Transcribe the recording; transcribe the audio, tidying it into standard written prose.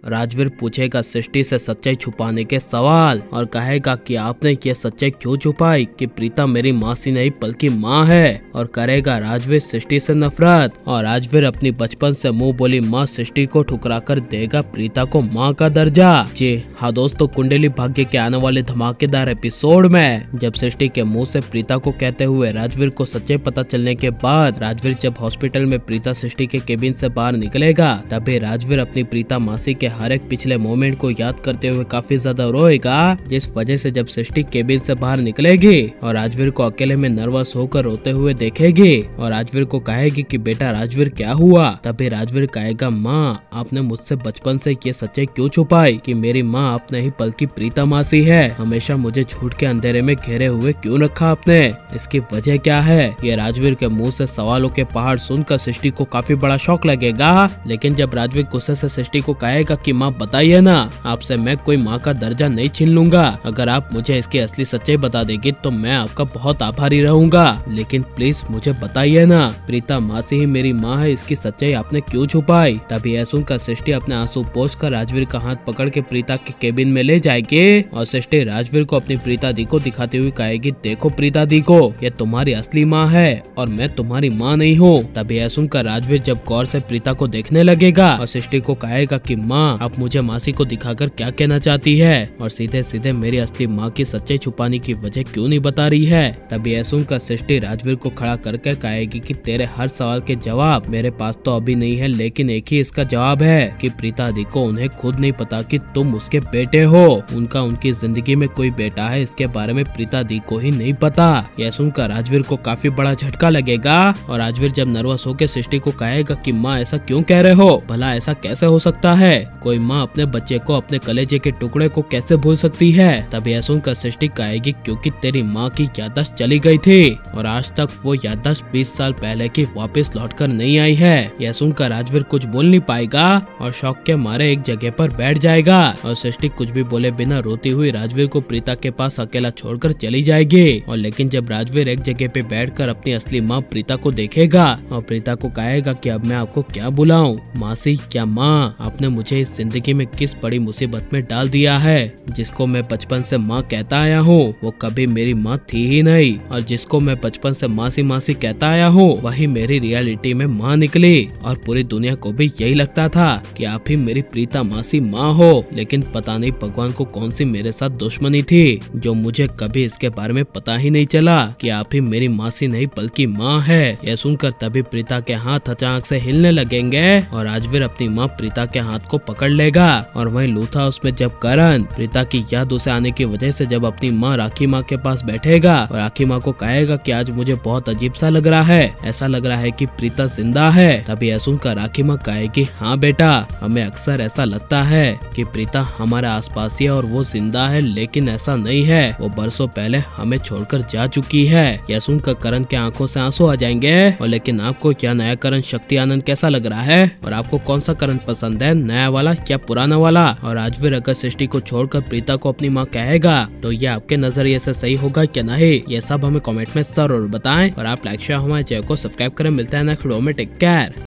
राजवीर पूछेगा सृष्टि से सच्चाई छुपाने के सवाल और कहेगा कि आपने ये सच्चाई क्यों छुपाई कि प्रीता मेरी मासी नहीं बल्कि माँ है, और करेगा राजवीर सृष्टि से नफरत। और राजवीर अपनी बचपन से मुंह बोली माँ सृष्टि को ठुकरा कर देगा प्रीता को माँ का दर्जा। जी हाँ दोस्तों, कुंडली भाग्य के आने वाले धमाकेदार एपिसोड में जब सृष्टि के मुंह से प्रीता को कहते हुए राजवीर को सच्चाई पता चलने के बाद राजवीर जब हॉस्पिटल में प्रीता सृष्टि के केबिन से बाहर निकलेगा, तभी राजवीर अपनी प्रीता मासी के हर एक पिछले मोमेंट को याद करते हुए काफी ज्यादा रोएगा, जिस वजह से जब सृष्टि केबिन से बाहर निकलेगी और राजवीर को अकेले में नर्वस होकर रोते हुए देखेगी और राजवीर को कहेगी कि बेटा राजवीर क्या हुआ, तभी राजवीर कहेगा माँ आपने मुझसे बचपन से ये सच्चाई क्यों छुपाई कि मेरी माँ आप नहीं बल्कि प्रीता मासी है, हमेशा मुझे झूठ के अंधेरे में घेरे हुए क्यों रखा आपने, इसकी वजह क्या है। ये राजवीर के मुंह से सवालों के पहाड़ सुनकर सृष्टि को काफी बड़ा शौक लगेगा, लेकिन जब राजवीर गुस्से से सृष्टि को कहेगा कि माँ बताइए ना, आपसे मैं कोई माँ का दर्जा नहीं छीन लूंगा, अगर आप मुझे इसकी असली सच्चाई बता देगी तो मैं आपका बहुत आभारी रहूंगा, लेकिन प्लीज मुझे बताइए ना प्रीता मासी ही मेरी माँ है, इसकी सच्चाई आपने क्यों छुपाई। तभी यह सुनकर सृष्टि अपने आंसू पोंछकर राजवीर का हाथ पकड़ के प्रीता के केबिन में ले जाएगी और सृष्टि राजवीर को अपनी प्रीता दी को दिखाते हुए कहेगी देखो प्रीता दी को, ये तुम्हारी असली माँ है और मैं तुम्हारी माँ नहीं हूँ। तभी यह सुनकर राजवीर जब गौर से प्रीता को देखने लगेगा और सृष्टि को कहेगा कि माँ आप मुझे मासी को दिखाकर क्या कहना चाहती है और सीधे सीधे मेरी असली माँ की सच्चाई छुपाने की वजह क्यों नहीं बता रही है। तभी यह सुनकर सृष्टि राजवीर को खड़ा करके कहेगी कि तेरे हर सवाल के जवाब मेरे पास तो अभी नहीं है, लेकिन एक ही इसका जवाब है कि प्रीता दी को उन्हें खुद नहीं पता कि तुम उसके बेटे हो, उनका उनकी जिंदगी में कोई बेटा है इसके बारे में प्रीता दी को ही नहीं पता। यह सुनकर राजवीर को काफी बड़ा झटका लगेगा और राजवीर जब नर्वस होकर सृष्टि को कहेगा कि माँ ऐसा क्यों कह रहे हो, भला ऐसा कैसे हो सकता है, कोई माँ अपने बच्चे को अपने कलेजे के टुकड़े को कैसे भूल सकती है। तब यह सुनकर सृष्टि कहेगी क्योंकि तेरी माँ की याददाश्त चली गई थी और आज तक वो याददाश्त 20 साल पहले की वापस लौटकर नहीं आई है। यह सुनकर राजवीर कुछ बोल नहीं पाएगा और शौक के मारे एक जगह पर बैठ जाएगा और सृष्टि कुछ भी बोले बिना रोती हुई राजवीर को प्रीता के पास अकेला छोड़कर चली जाएगी। और लेकिन जब राजवीर एक जगह पे बैठकर अपनी असली माँ प्रीता को देखेगा और प्रीता को कहेगा कि अब मैं आपको क्या बुलाऊं, मासी क्या माँ, आपने मुझे इस जिंदगी में किस बड़ी मुसीबत में डाल दिया है, जिसको मैं बचपन से माँ कहता आया हूँ वो कभी मेरी माँ थी ही नहीं, और जिसको मैं बचपन से मासी मासी कहता आया हूँ वही मेरी रियलिटी में माँ निकली, और पूरी दुनिया को भी यही लगता था कि आप ही मेरी प्रीता मासी माँ हो, लेकिन पता नहीं भगवान को कौन सी मेरे साथ दुश्मनी थी जो मुझे कभी इसके बारे में पता ही नहीं चला कि आप ही मेरी मासी नहीं बल्कि माँ है। यह सुनकर तभी प्रीता के हाथ अचानक से हिलने लगेंगे और राजवीर अपनी माँ प्रीता के हाथ को पकड़ लेगा। और वहीं लूथा हाउस में जब करण प्रीता की याद उसे आने की वजह से जब अपनी माँ राखी माँ के पास बैठेगा और राखी माँ को कहेगा कि आज मुझे बहुत अजीब सा लग रहा है, ऐसा लग रहा है कि प्रीता जिंदा है। तभी यह सुनकर राखी माँ कहेगी हाँ बेटा, हमें अक्सर ऐसा लगता है कि प्रीता हमारे आसपास ही है और वो जिंदा है, लेकिन ऐसा नहीं है, वो बरसों पहले हमें छोड़कर जा चुकी है। यह सुनकर करण के आंखों से आंसू आ जाएंगे। और लेकिन आपको क्या नया करण शक्ति आनंद कैसा लग रहा है और आपको कौन सा करण पसंद है, नया वाला या पुराना वाला। और राजवीर अगर सृष्टि को छोड़कर प्रीता को अपनी माँ कहेगा तो ये आपके नजरिए से सही होगा क्या नहीं, ये सब हमें कमेंट में जरूर बताएं। और आप लाइक शेयर हमारे चैनल को सब्सक्राइब करें। मिलते हैं नेक्स्ट वीडियो में, टेक केयर।